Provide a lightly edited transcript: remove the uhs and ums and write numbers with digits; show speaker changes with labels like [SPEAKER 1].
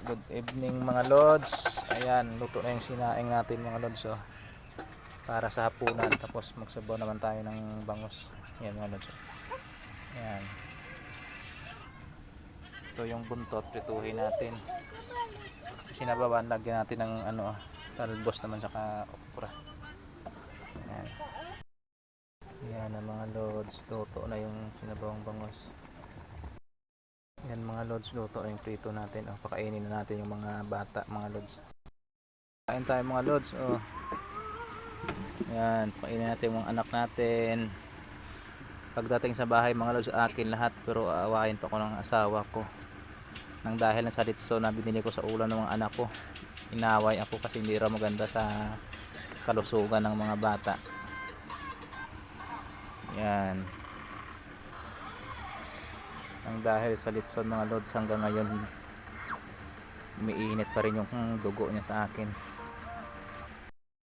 [SPEAKER 1] Good evening mga lods. Ayan, luto na yung sinaing natin mga lods, oh. Para sa hapunan. Tapos magsabaw naman tayo ng bangus. Ayan mga lods, oh. Ayan. Ito yung buntot, prituhin natin. Sinabawan, lagyan natin ng ano, talbos naman saka okra. Ayan. Ayan na mga lods, luto na yung sinabawang bangus. Yan mga lods, luto yung prito natin. Oh, pakainin na natin yung mga bata mga lods. Kain tayo mga lods. Oh. Yan, pakainin natin yung mga anak natin. Pagdating sa bahay mga lods, akin lahat. Pero aawain pa ko ng asawa ko. Nang dahil na sa litso na binili ko sa ulam ng mga anak ko. Inaway ako kasi hindi raw maganda sa kalusugan ng mga bata. Yan. Nang dahil sa litson mga lods, hanggang ngayon umiinit pa rin yung dugo niya sa akin.